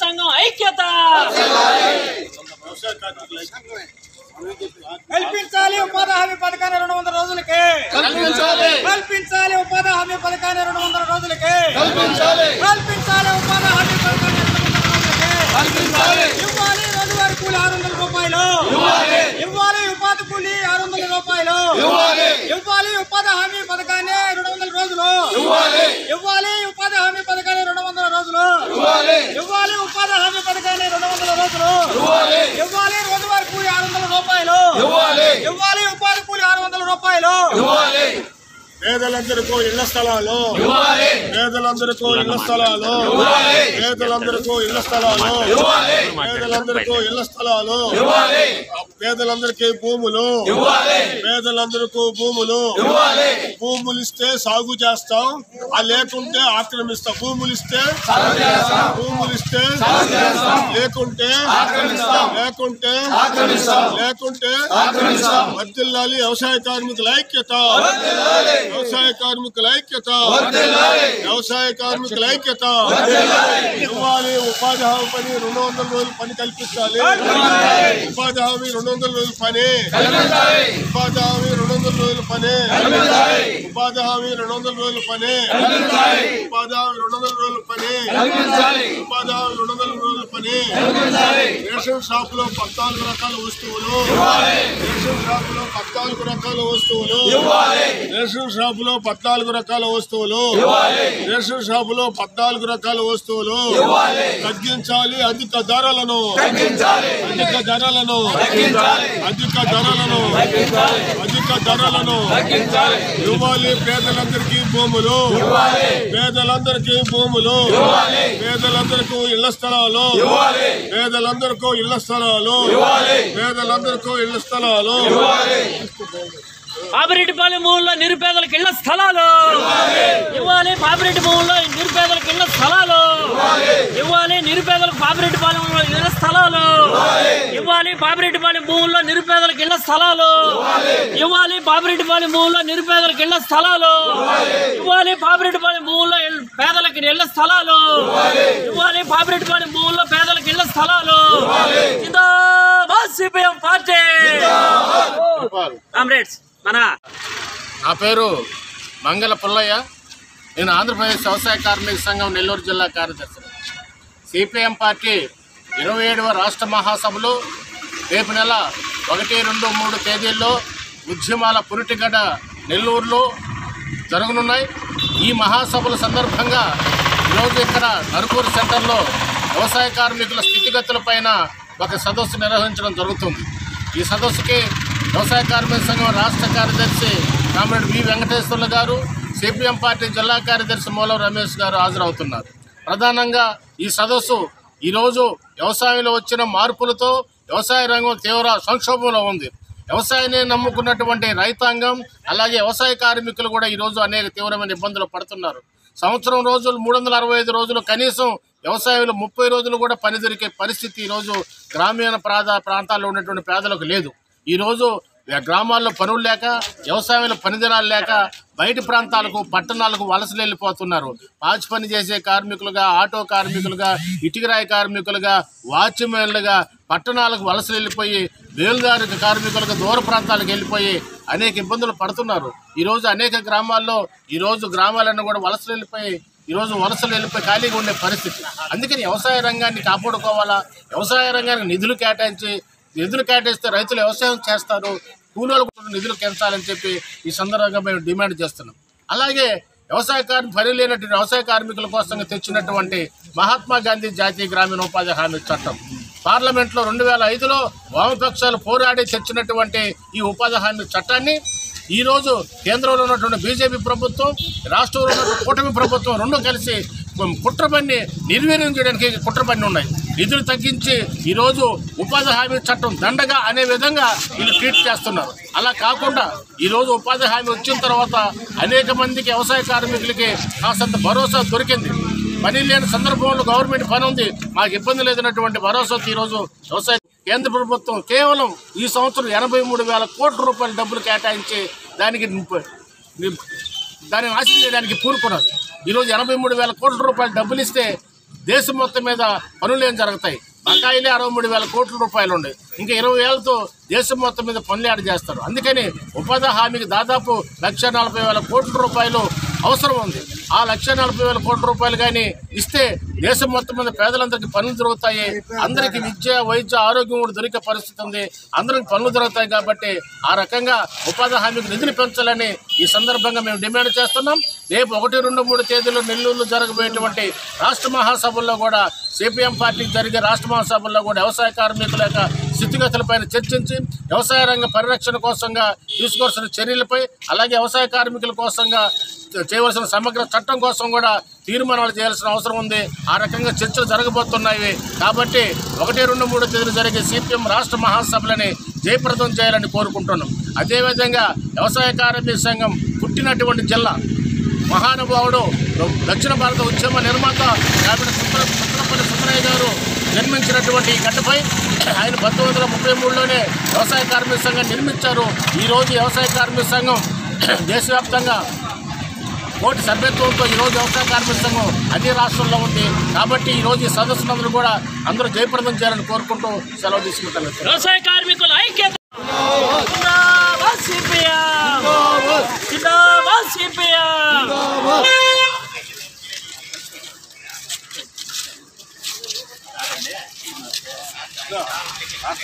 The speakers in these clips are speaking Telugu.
సంఘం ఐక్యత కల్పించాలి ఉపాధి హామీ పథకాన్ని 200 రోజులకే కల్పించాలి ఉపాధి హామీ పథకాన్ని 200 రోజులకే కల్పించాలి ఉపాధి హామీ పథకాన్ని 200 రోజులకే ఇవ్వాలి రోజువారీ కూలి 600 రూపాయలు ఇవ్వాలి ఉపాధి కూలి 600 రూపాయలు ఇవ్వాలి ఉపాధి హామీ పథకాన్ని 200 రోజులు ఇవ్వాలి ఉపాధి హామీ పథకాన్ని 200 రోజులు ఇవ్వాలి ఉపాధి హామీ పథకాన్ని 200 రోజులు ఇవ్వాలి రోజువారీ కూలి 600 రూపాయలు ఇవ్వాలి ఉపాధి కూలి 600 రూపాయలు పేదలందరికీ ఇళ్ల స్థలాలు పేదలందరికీ ఇళ్ల స్థలాలు పేదలందరికీ ఇళ్ల స్థలాలు పేదలందరికీ ఇళ్ల స్థలాలు పేదలందరికీ భూములు పేదలందరికీ భూములు ఇస్తే సాగు చేస్తాం లేకుంటే ఆక్రమిస్తాం భూములు ఇస్తే లేకుంటే వర్ధిల్లాలి వ్యవసాయ కార్మికుల ఐక్యత వ్యవసాయ కార్మికుల ఐక్యత ఇవ్వాలి ఉపాధి హామీ పని 200 రోజులు పని కల్పించాలి ఉపాధి హామీ 200 రోజులు పని ఉపాధి హామీ 200 రోజులు పని ఉపాధి హామీ 200 రోజులు పని ఉపాధి హామీ 200 రోజులు పని ఉపాధి హామీ 200 రోజులు పని రేషన్ షాప్ లో 14 రకాల వస్తువులు రేషన్ షాప్ లో 14 రకాల వస్తువులు రేషన్ షాపులో 14 రకాల వస్తువులు రేషన్ షాపులో 14 రకాల వస్తువులు తగ్గించాలి అధిక ధరలను ఇవ్వాలి పేదలందరికీ భూములు పేదలందరికీ ఇళ్ల స్థలాలు పేదలందరికీ ఇళ్ల స్థలాలు పాపిరెడ్డిపాలెం భూముల్లో నిరుపేదలకు ఇళ్ల స్థలాలు ఇవ్వాలి పాపిరెడ్డి భూముల్లో నిరుపేదలకు ఇళ్ల స్థలాలు ఇవ్వాలి నిరుపేదలకు పాపిరెడ్డిపాలెంలో ఇళ్ల స్థలాలు ఇవ్వాలి పాపిరెడ్డిపాలెం భూముల్లో నిరుపేదలకు ఇళ్ల స్థలాలు ఇవ్వాలి పాపిరెడ్డిపాలెం భూముల్లో నిరుపేదలకు ఇళ్ల స్థలాలు ఇవ్వాలి పాపిరెడ్డిపాలెం భూముల్లో పేదలకు ఇళ్ల స్థలాలు ఇవ్వాలి పాపిరెడ్డిపాలెం భూముల్లో పేదలకు ఇళ్ల స్థలాలు జిందాబాద్ సిపిఎం పార్టీ కామ్రేడ్స్. నా పేరు మంగళ పుల్లయ్య. నేను ఆంధ్రప్రదేశ్ వ్యవసాయ కార్మిక సంఘం నెల్లూరు జిల్లా కార్యదర్శి. సిపిఎం పార్టీ 27వ రాష్ట్ర మహాసభలు రేపు నెల 1, 2, 3 తేదీల్లో ఉద్యమాల పురిటిగడ్డ నెల్లూరులో జరగనున్నాయి. ఈ మహాసభల సందర్భంగా ఈరోజు ఇక్కడ నరుకూరు సెంటర్లో వ్యవసాయ కార్మికుల స్థితిగతులపైన ఒక సదస్సు నిర్వహించడం జరుగుతుంది. ఈ సదస్సుకి వ్యవసాయ కార్మిక సంఘం రాష్ట్ర కార్యదర్శి కామ్రేడ్ వి వెంకటేశ్వర్లు గారు, సిపిఎం పార్టీ జిల్లా కార్యదర్శి మూలం రమేష్ గారు హాజరవుతున్నారు. ప్రధానంగా ఈ సదస్సు ఈరోజు వ్యవసాయంలో వచ్చిన మార్పులతో వ్యవసాయ రంగం తీవ్ర సంక్షోభంలో ఉంది. వ్యవసాయాన్ని నమ్ముకున్నటువంటి రైతాంగం అలాగే వ్యవసాయ కార్మికులు కూడా ఈరోజు అనేక తీవ్రమైన ఇబ్బందులు పడుతున్నారు. సంవత్సరం రోజులు 365 రోజులు కనీసం వ్యవసాయంలో 30 రోజులు కూడా పని దొరికే పరిస్థితి ఈరోజు గ్రామీణ ప్రాంతాల్లో ఉన్నటువంటి పేదలకు లేదు. ఈరోజు గ్రామాల్లో పనులు లేక వ్యవసాయంలో పనిదినాలు లేక బయట ప్రాంతాలకు పట్టణాలకు వలసలు వెళ్ళిపోతున్నారు. పాచి పని చేసే కార్మికులుగా, ఆటో కార్మికులుగా, ఇటుకరాయి కార్మికులుగా, వాచ్మెన్లుగా పట్టణాలకు వలసలు వెళ్ళిపోయి బేలుదారి కార్మికులుగా దూర ప్రాంతాలకు వెళ్ళిపోయి అనేక ఇబ్బందులు పడుతున్నారు. ఈరోజు అనేక గ్రామాల్లో గ్రామాలన్నీ కూడా వలసలు వెళ్ళిపోయి ఖాళీగా ఉండే పరిస్థితి. అందుకని వ్యవసాయ రంగాన్ని కాపాడుకోవాలా, వ్యవసాయ రంగానికి నిధులు కేటాయిస్తే రైతులు వ్యవసాయం చేస్తారు, కూలీలకు నిధులు పెంచాలని చెప్పి ఈ సందర్భంగా మేము డిమాండ్ చేస్తున్నాం. అలాగే పని లేనటువంటి వ్యవసాయ కార్మికుల కోసం తెచ్చినటువంటి మహాత్మా గాంధీ జాతీయ గ్రామీణ ఉపాధి హామీ చట్టం పార్లమెంట్లో 2005లో వామపక్షాలు పోరాడి తెచ్చినటువంటి ఈ ఉపాధి హామీ చట్టాన్ని ఈరోజు కేంద్రంలో ఉన్నటువంటి బీజేపీ ప్రభుత్వం, రాష్ట్రంలో ఉన్నటువంటి కూటమి ప్రభుత్వం రెండు కలిసి కుట్రపన్ని నిర్వీర్యం చేయడానికి కుట్రపన్ని ఉన్నాయి. నిధులు తగ్గించి ఈరోజు ఉపాధి హామీ చట్టం దండగా అనే విధంగా వీళ్ళు ట్రీట్ చేస్తున్నారు. అలా కాకుండా ఈరోజు ఉపాధి హామీ వచ్చిన తర్వాత అనేక మందికి వ్యవసాయ కార్మికులకి కాస్తంత భరోసా దొరికింది. పని లేని సందర్భంలో గవర్నమెంట్ పని ఉంది, మాకు ఇబ్బంది లేదన్నటువంటి భరోసా ఈరోజు వ్యవసాయ కేంద్ర ప్రభుత్వం కేవలం ఈ సంవత్సరం 83,000 కోట్ల రూపాయల డబ్బులు కేటాయించి దాన్ని నాశనం చేయడానికి పూనుకున్నారు. ఈరోజు 83,000 కోట్ల రూపాయలు డబ్బులు ఇస్తే దేశం మొత్తం మీద పనులు ఏం జరుగుతాయి? బకాయిలే 63,000 కోట్ల రూపాయలు ఉన్నాయి. ఇంకా 20 ఏళ్లతో దేశం మొత్తం మీద పనులు యాడ్ చేస్తారు. అందుకని ఉపాధి హామీకి దాదాపు 1,40,000 కోట్ల రూపాయలు అవసరం ఉంది. ఆ 1,40,000 కోట్ల రూపాయలు కానీ ఇస్తే దేశం మొత్తం మీద పేదలందరికీ పనులు దొరుకుతాయి. అందరికీ విద్య, వైద్య, ఆరోగ్యం కూడా దొరికే పరిస్థితి ఉంది. అందరికి పనులు దొరుకుతాయి. కాబట్టి ఆ రకంగా ఉపాధి హామీకి నిధులు పెంచాలని ఈ సందర్భంగా మేము డిమాండ్ చేస్తున్నాం. రేపు 1, 2, 3 తేదీలో నెల్లూరులో జరగబోయేటువంటి రాష్ట్ర మహాసభల్లో కూడా సిపిఎం పార్టీకి జరిగే రాష్ట్ర మహాసభల్లో కూడా వ్యవసాయ కార్మికుల యొక్క స్థితిగతులపైన చర్చించి వ్యవసాయ రంగ పరిరక్షణ కోసంగా తీసుకోవాల్సిన చర్యలపై, అలాగే వ్యవసాయ కార్మికుల కోసంగా చేయవలసిన సమగ్ర చట్టం కోసం కూడా తీర్మానాలు చేయాల్సిన అవసరం ఉంది. ఆ రకంగా చర్చలు జరగబోతున్నాయి. కాబట్టి 1, 2, 3 తేదీలు జరిగే సిపిఎం రాష్ట్ర మహాసభలని జయప్రదం చేయాలని కోరుకుంటున్నాం. అదేవిధంగా వ్యవసాయ కార్మిక సంఘం పుట్టినటువంటి జిల్లా, మహానుభావుడు దక్షిణ భారత ఉద్యమ నిర్మాత సుత్తలపల్లి సుబ్బరాయ గారు జన్మించినటువంటి ఈ గడ్డపై ఆయన 1933లోనే వ్యవసాయ కార్మిక సంఘం నిర్మించారు. ఈరోజు వ్యవసాయ కార్మిక సంఘం దేశవ్యాప్తంగా కోటి సభ్యత్వంతో ఈరోజు వ్యవసాయ కార్మిక సంఘం అన్ని రాష్ట్రాల్లో ఉంది. కాబట్టి ఈరోజు ఈ సదస్సులందరూ కూడా అందరూ జయప్రదం చేయాలని కోరుకుంటూ సెలవు తీసుకుంటారు. వ్యవసాయ కార్మికుల ఐక్యత.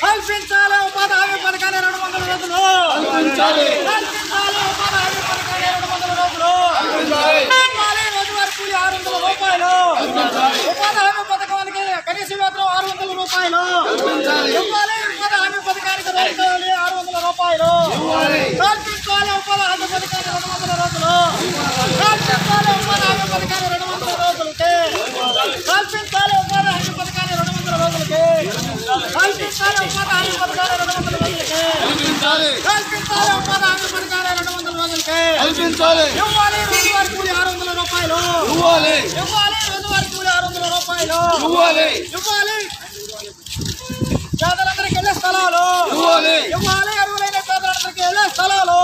కల్పించాలి ఉపాధి హామీ పథకాన్ని 200 రోజులు. కల్పించాలి ఉపాధి హామీ పథకాన్ని 200 రోజులు. ఇవ్వాలి రోజువారీ కూలి 600 రూపాయలు. ఉపాధి హామీ పథకానికి కనీస వేతనం 600 రూపాయలు. ఇవ్వాలి ఉపాధి హామీ పథకానికి రోజువారీ 600 రూపాయలు. కల్పించాలి ఉపాధి హామీ పథకాన్ని 200 రోజులు. కల్పించాలి ఉపాధి హామీ పథకాన్ని 200 రోజులకి. కల్పించాలి ఉపాధి హామీ పథకాన్ని 200 రోజులకి. కల్పించాలి ఉపాధి హామీ పథకాన్ని 200 రోజులకి. కల్పించాలి ఉపాధి హామీ పథకాన్ని 200 రోజులకి. ఇవ్వాలి రోజువారీ కూలి 600 రూపాయలు. ఇవ్వాలి రోజువారీ కూలి 600 రూపాయలు. ఇవ్వాలి పేదలందరికీ వెళ్ళే స్థలాలు. ఇవ్వాలి అర్హులైన పేదలందరికీ వెళ్ళే స్థలాలు.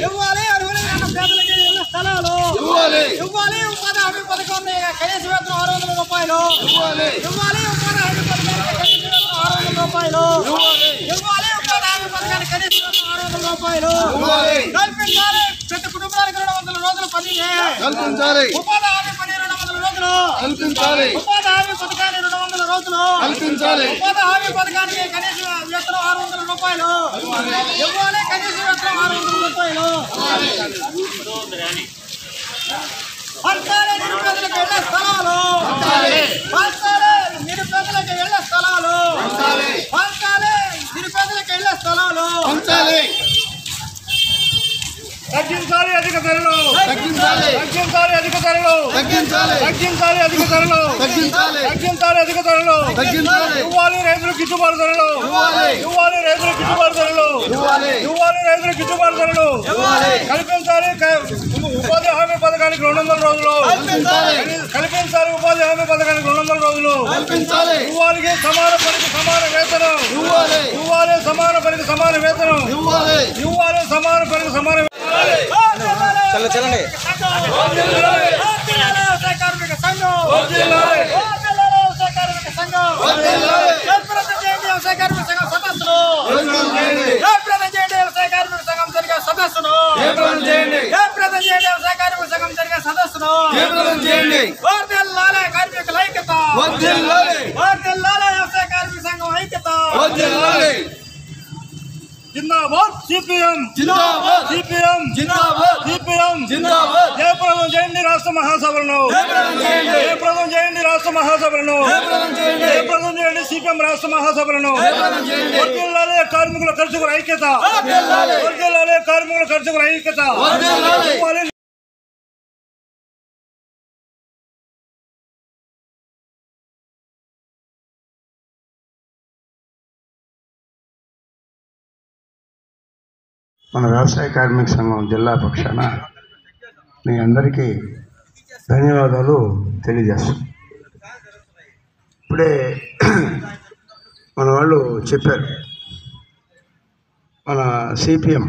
ఇవ్వాలి అర్హులైన పేదలకి వెళ్ళే స్థలాలు. ఇవ్వాలి ఉపాధి హామీ పథకం కనీస వేతనం 600 రూపాయలు. ఇవ్వాలి ఉపాధి హామీ పథకానికి కనీస వేతనం 600 రూపాయలు. ఇవ్వాలి ఉపాధి హామీ పథకానికి కనీస వేతనం 600 రూపాయలు. కల్పించాలి ప్రతి కుటుంబానికి 200 రోజులు పని. ఉపాధి హామీ పని 200 రోజులు. ఉపాధి హామీ పథకాన్ని 200 రోజులు. ఉపాధి హామీ పథకానికి కనీస వేతనం 600 రూపాయలు. ఇవ్వాలి కనీస వేతనం 600 రూపాయలు. పంచాలి నిరుపేదలకు ఇళ్ల స్థలాలు. పంచాలి నిరుపేదలకు ఇళ్ల స్థలాలు. పంచాలి నిరుపేదలకు ఇళ్ల స్థలాలు. తగ్గించాలి అధిక ధరలు. తగ్గించాలి అధిక ధరలు. తగ్గించాలి అధిక ధరలు. తగ్గించాలి అధిక ధరలు. ఇవ్వాలి రైతులకు గిట్టుబాటు ధరలు. ఇవ్వాలి రైతులకు గిట్టుబాటు ధరలు. ఇవ్వాలి రైతులకు గిట్టుబాటు ధరలు. కల్పించాలి ఉపాధి హామీ పథకానికి 200 రోజులు. కల్పించాలి ఉపాధి హామీ పథకానికి 200 రోజులు. ఇవ్వాలి సమాన పనికి సమాన వేతనం. ఇవ్వాలి సమాన పనికి సమాన వేతనం. ఇవ్వాలి సమాన పనికి సమాన చల్లండి. వ్యవసాయ కార్మిక సంఘం. వ్యవసాయ కార్మిక సంఘం. జయప్రదం చేయండి వ్యవసాయ కార్మిక సంఘం సదస్సును. జయప్రదం చేయండి వ్యవసాయ కార్మిక సంఘం జరిగే సదస్సును. జయప్రదం చేయండి వ్యవసాయ కార్మిక సంఘం జరిగే సదస్సును. వర్ధిల్లాలి కార్మికుల ఐక్యత. వర్ధిల్లాలి వ్యవసాయ కార్మిక సంఘం ఐక్యత. జిందాబాద్ సిపిఎం. సిపిఎం జయప్రదం చేయండి రాష్ట్ర మహాసభలను. జయప్రదం చేయండి రాష్ట్ర మహాసభలను. జయప్రదం చేయండి సిపిఎం రాష్ట్ర మహాసభలను. వర్ధిల్లాలి కార్మికుల ఖర్చుల ఐక్యత. వర్ధిల్లాలి కార్మికుల ఖర్చుల ఐక్యత. మన వ్యవసాయ కార్మిక సంఘం జిల్లా పక్షాన మీ అందరికీ ధన్యవాదాలు తెలియజేస్తాం. ఇప్పుడే మన వాళ్ళు చెప్పారు, మన సిపిఎం